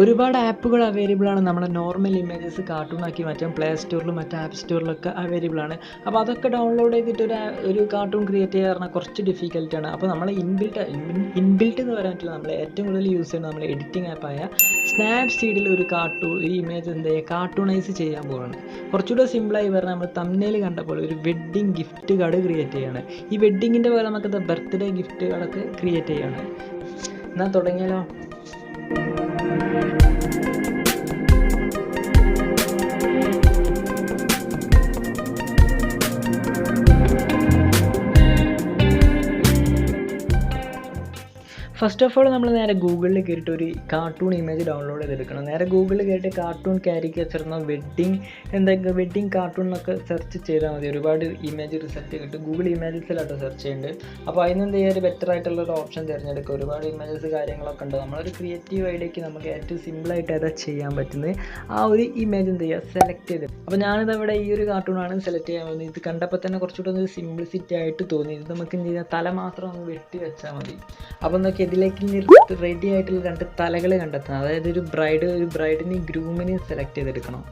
ഒരുപാട് ആപ്പുകൾ അവൈലബിൾ ആണ്. നമ്മുടെ നോർമൽ ഇമേജസ് കാർട്ടൂണാക്കി മാറ്റാൻ പ്ലേ സ്റ്റോറിലും മറ്റ് ആപ്പ് സ്റ്റോറിലൊക്കെ അവൈലബിൾ ആണ്. അപ്പോൾ അതൊക്കെ ഡൗൺലോഡ് ചെയ്തിട്ട് ഒരു കാർട്ടൂൺ ക്രിയേറ്റ് ചെയ്യുക പറഞ്ഞാൽ കുറച്ച് ഡിഫിക്കൽട്ടാണ്. അപ്പോൾ നമ്മൾ ഇൻബിൽട്ട് എന്ന് പറയാൻ പറ്റില്ല, നമ്മൾ ഏറ്റവും കൂടുതൽ യൂസ് ചെയ്യുന്നത് നമ്മൾ എഡിറ്റിംഗ് ആപ്പായ സ്നാപ്സീഡിൽ ഒരു ഇമേജ് എന്ത് ചെയ്യുക, കാർട്ടൂണൈസ് ചെയ്യാൻ പോവുകയാണ്. കുറച്ചുകൂടെ സിമ്പിളായി പറഞ്ഞാൽ നമ്മൾ തംബ്നെയിൽ കണ്ട പോലെ ഒരു വെഡ്ഡിങ് ഗിഫ്റ്റ് കാർഡ് ക്രിയേറ്റ് ചെയ്യുകയാണ്. ഈ വെഡ്ഡിങ്ങിൻ്റെ പോലെ നമുക്ക് ബർത്ത്ഡേ ഗിഫ്റ്റ് കാർഡൊക്കെ ക്രിയേറ്റ് ചെയ്യുകയാണ്. എന്നാൽ തുടങ്ങിയാലോ? ഫസ്റ്റ് ഓഫ് ഓൾ നമ്മൾ നേരെ ഗൂഗിളിൽ കയറിയിട്ട് ഒരു കാർട്ടൂൺ ഇമേജ് ഡൗൺലോഡ് ചെയ്തെടുക്കണം. നേരെ ഗൂഗിളിൽ കയറിയിട്ട് കാർട്ടൂൺ കാരിക്കേച്ചർ എന്ന വെഡ്ഡിങ് കാർട്ടൂൺ എന്നൊക്കെ സെർച്ച് ചെയ്താൽ മതി. ഒരുപാട് ഇമേജ് റിസൾട്ട് കിട്ടും. ഗൂഗിൾ ഇമേജസിലാട്ടോ സെർച്ച് ചെയ്യുന്നുണ്ട്. അപ്പോൾ അതിന് എന്ത് ചെയ്യുക, ഒരു ബെറ്റർ ആയിട്ടുള്ളൊരു ഓപ്ഷൻ തിരഞ്ഞെടുക്കുക. ഒരുപാട് ഇമേജസ് കാര്യങ്ങളൊക്കെ ഉണ്ട്. നമ്മളൊരു ക്രിയേറ്റീവ് ഐഡിയയ്ക്ക് നമുക്ക് ഏറ്റവും സിമ്പിളായിട്ട് ഏതാ ചെയ്യാൻ പറ്റുന്നത് ആ ഒരു ഇമേജ് എന്ത് ചെയ്യുക, സെലക്ട് ചെയ്ത്. അപ്പോൾ ഞാനിതവിടെ ഈ ഒരു കാർട്ടൂണാണ് സെലക്ട് ചെയ്യാൻ പോകുന്നത്. ഇത് കണ്ടപ്പോൾ തന്നെ കുറച്ചുകൂടെ ഒരു സിംപ്ലിസിറ്റി ആയിട്ട് തോന്നി. ഇത് നമുക്ക് എന്ത് ചെയ്യുക, തല മാത്രം ഒന്ന് വെട്ടി വെച്ചാൽ മതി. അപ്പോൾ നോക്കി ഇതിലേക്ക് റെഡി ആയിട്ടുള്ള 2 തലകൾ കണ്ടെത്തണം. അതായത് ഒരു ബ്രൈഡിനെയും ഗ്രൂമിനെയും സെലക്ട് ചെയ്തെടുക്കണം.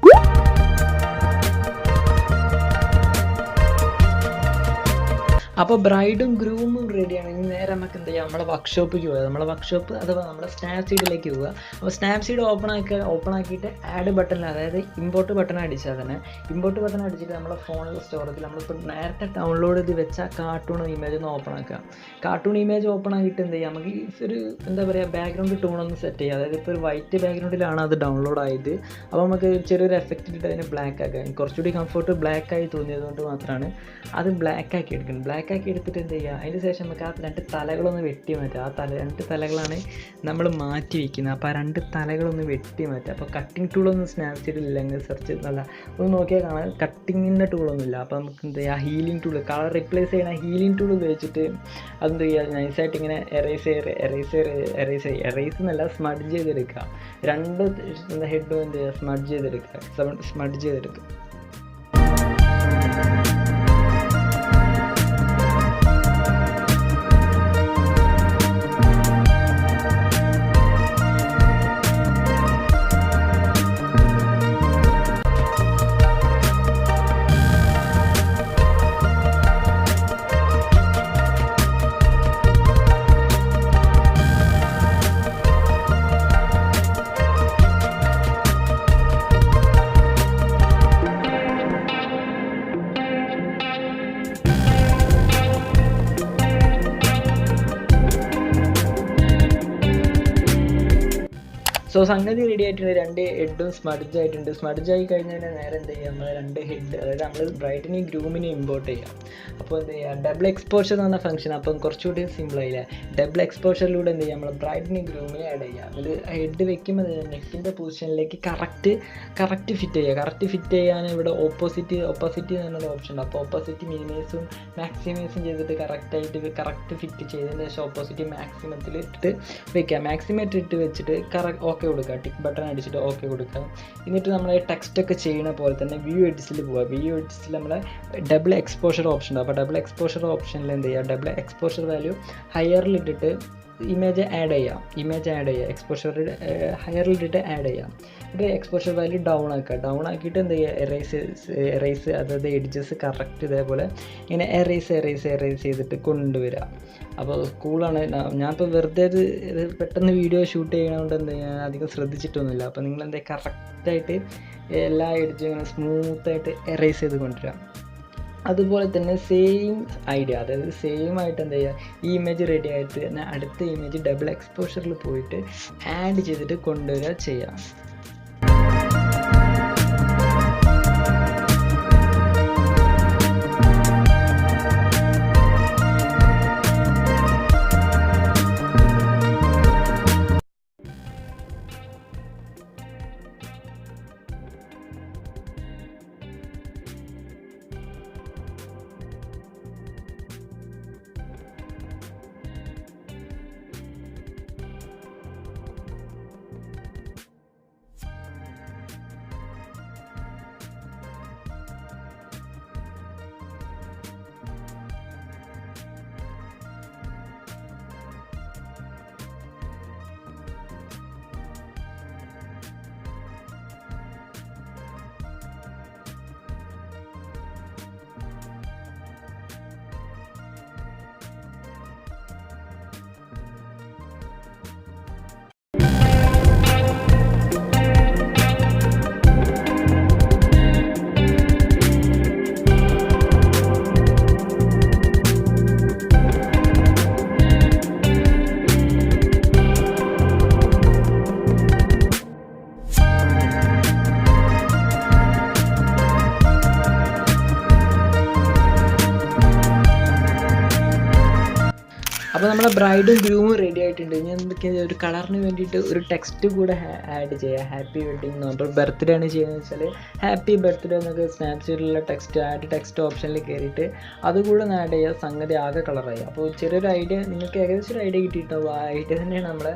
അപ്പോൾ ബ്രൈഡും ഗ്രൂമും റെഡിയാണെങ്കിൽ നേരെ നമുക്ക് എന്ത് ചെയ്യാം, നമ്മളെ വർക്ക്ഷോപ്പിലേക്ക് പോവുക. നമ്മളെ വർക്ക്ഷോപ്പ് അഥവാ നമ്മുടെ സ്നാപ്സീഡിലേക്ക് പോവുക. അപ്പോൾ സ്നാപ്സീഡ് ഓപ്പൺ ആക്കിയിട്ട് ആഡ് ബട്ടണിൽ, അതായത് ഇമ്പോർട്ട് ബട്ടൺ അടിച്ചാൽ തന്നെ ഇമ്പോർട്ട് ബട്ടൺ അടിച്ചിട്ട് നമ്മുടെ ഫോണിലെ സ്റ്റോറേജിൽ നമ്മളിപ്പോൾ നേരത്തെ ഡൗൺലോഡ് ചെയ്ത് വെച്ച കാർട്ടൂൺ ഇമേജ് ഒന്ന് ഓപ്പൺ ആക്കുക. കാർട്ടൂൺ ഇമേജ് ഓപ്പൺ ആക്കിയിട്ട് എന്ത് ചെയ്യാം, നമുക്ക് ഒരു എന്താ പറയുക, ബാക്ക്ഗ്രൗണ്ട് ടൂണൊന്ന് സെറ്റ് ചെയ്യുക. അതായത് ഇപ്പോൾ ഒരു വൈറ്റ് ബാക്ക്ഗ്രൗണ്ടിലാണ് അത് ഡൗൺലോഡ് ആയത്. അപ്പോൾ നമുക്ക് ചെറിയൊരു എഫക്റ്റ് ഇട്ടിട്ട് അതിനെ ബ്ലാക്ക് ആക്കുക. കുറച്ചുകൂടി കംഫർട്ട് ബ്ലാക്കായി തോന്നിയതുകൊണ്ട് മാത്രമാണ് അത് ബ്ലാക്ക് ആക്കി എടുക്കുന്നത്. ബ്ലാക്ക് ആക്കി എടുത്തിട്ട് എന്ത് ചെയ്യുക, അതിന് ശേഷം നമുക്ക് ആ 2 തലകളൊന്ന് വെട്ടി മാറ്റുക. ആ 2 തലകളാണ് നമ്മൾ മാറ്റി വയ്ക്കുന്നത്. അപ്പോൾ ആ 2 തലകളൊന്ന് വെട്ടി മാറ്റുക. അപ്പോൾ കട്ടിങ് ടൂളൊന്നും സ്നാപ്സീഡിൽ ഇല്ലെങ്കിൽ സെർച്ച് നല്ല ഒന്ന് നോക്കിയാൽ കാണാൻ കട്ടിങ്ങിൻ്റെ ടൂളൊന്നുമില്ല. അപ്പോൾ നമുക്ക് എന്ത് ചെയ്യുക, ഹീലിംഗ് ടൂൾ, കളർ റിപ്ലേസ് ചെയ്യണ ഹീലിംഗ് ടൂൾ ഉപയോഗിച്ചിട്ട് അതെന്ത് ചെയ്യുക, നൈസായിട്ട് ഇങ്ങനെ എറേസ് എന്നല്ല, സ്മഡ്ജ് ചെയ്തെടുക്കുക. 2 ഹെഡും എന്ത് ചെയ്യുക, സ്മഡ്ജ് ചെയ്തെടുക്കുക. സോ സംഗതി റെഡി ആയിട്ടുണ്ട്. 2 ഹെഡും സ്മഡ്ജ് ആയിട്ടുണ്ട്. സ്മഡ്ജ് ആയി കഴിഞ്ഞാൽ നേരെ എന്ത് ചെയ്യുക, നമ്മൾ 2 ഹെഡ്, അതായത് നമ്മൾ ബ്രൈഡിനെയും ഗ്രൂമിനെയും ഇമ്പോർട്ട് ചെയ്യാം. അപ്പോൾ എന്ത് ചെയ്യുക, ഡബിൾ എക്സ്പോഷർ എന്ന് പറഞ്ഞ ഫംഗ്ഷൻ. അപ്പം കുറച്ചുകൂടി സിമ്പിളായില്ലേ. ഡബിൾ എക്സ്പോഷറിലൂടെ എന്ത് ചെയ്യുക, നമ്മൾ ബ്രൈഡിനെയും ഗ്രൂമിനെ ആഡ് ചെയ്യുക. അത് ഹെഡ് വെക്കുമ്പോൾ നെക്കിൻ്റെ പൊസിഷനിലേക്ക് കറക്റ്റ് ഫിറ്റ് ചെയ്യുക. കറക്റ്റ് ഫിറ്റ് ചെയ്യാൻ ഇവിടെ ഓപ്പോസിറ്റ് എന്നൊരു ഓപ്ഷൻ ഉണ്ട്. അപ്പോൾ ഓപ്പോസിറ്റ് മിനിമൈസും മാക്സിമൈസും ചെയ്തിട്ട് കറക്റ്റ് ഫിറ്റ് ചെയ്തതിന് ശേഷം ഓപ്പോസിറ്റ് മാക്സിമത്തിൽ ഇട്ടിട്ട് വെക്കുക. മാക്സിമം ഇട്ട് വെച്ചിട്ട് ഓക്കെ കൊടുക്കുക. ടിക്ക് ബട്ടൺ അടിച്ചിട്ട് ഓക്കെ കൊടുക്കുക. എന്നിട്ട് നമ്മൾ ടെക്സ്റ്റൊക്കെ ചെയ്യുന്ന പോലെ തന്നെ വ്യൂ എഡിറ്റ്സിൽ പോവുക. വ്യൂ എഡിറ്റ്സിൽ നമ്മളെ ഡബിൾ എക്സ്പോഷർ ഓപ്ഷൻ ഉണ്ട്. അപ്പോൾ ഡബിൾ എക്സ്പോഷർ ഓപ്ഷനിൽ എന്ത് ചെയ്യുക, ഡബിൾ എക്സ്പോഷർ വാല്യൂ ഹയറിൽ ഇട്ടിട്ട് ഇമേജ് ആഡ് ചെയ്യുക. എക്സ്പോഷർ ഹയറിലിട്ടിട്ട് ആഡ് ചെയ്യാം. എന്നിട്ട് എക്സ്പോഷർ വാല്യൂ ഡൗൺ ആക്കിയിട്ട് എന്ത് ചെയ്യുക, എറേസ് അതായത് എഡ്ജസ് കറക്റ്റ് ഇതേപോലെ ഇങ്ങനെ എറേസ് ചെയ്തിട്ട് കൊണ്ടുവരിക. അപ്പോൾ കൂളാണ്. ഞാനിപ്പോൾ വെറുതെ ഇത് പെട്ടെന്ന് വീഡിയോ ഷൂട്ട് ചെയ്യണതുകൊണ്ട് എന്ത് ചെയ്യാൻ അധികം ശ്രദ്ധിച്ചിട്ടൊന്നുമില്ല. അപ്പോൾ നിങ്ങൾ എന്താ കറക്റ്റായിട്ട് എല്ലാ എഡ്ജും ഇങ്ങനെ സ്മൂത്തായിട്ട് എറേസ് ചെയ്ത് കൊണ്ടുവരാം. അതുപോലെ തന്നെ സെയിം ഐഡിയ, അതായത് സെയിം ആയിട്ട് എന്ത് ചെയ്യുക, ഈ ഇമേജ് റെഡി ആയിട്ട് തന്നെ അടുത്ത ഇമേജ് ഡബിൾ എക്സ്പോഷറിൽ പോയിട്ട് ആഡ് ചെയ്തിട്ട് കൊണ്ടുവരിക ചെയ്യാം. അപ്പോൾ നമ്മളെ ബ്രൈഡും ഗ്രൂമും റെഡി ആയിട്ടുണ്ട്. ഇനി എന്തൊക്കെയാണ് ഒരു കളറിന് വേണ്ടിയിട്ട് ഒരു ടെക്സ്റ്റ് കൂടെ ആഡ് ചെയ്യുക. ഹാപ്പി വെഡ്ഡിങ് എന്ന് പറഞ്ഞിട്ട് ബർത്ത്ഡേ ആണ് ചെയ്യുന്നത് വെച്ചാൽ ഹാപ്പി ബർത്ത്ഡേ എന്നൊക്കെ സ്നാപ്സീഡിലുള്ള ആഡ് ടെക്സ്റ്റ് ഓപ്ഷനിൽ കയറിയിട്ട് അതുകൂടെ ഒന്ന് ആഡ് ചെയ്യുക. സംഗതി ആകെ കളറായി. അപ്പോൾ ചെറിയൊരു ഐഡിയ നിങ്ങൾക്ക് ഏകദേശം ഒരു ഐഡിയ കിട്ടിയിട്ടുണ്ടാവും. ആ ഐഡിയ തന്നെയാണ് നമ്മളെ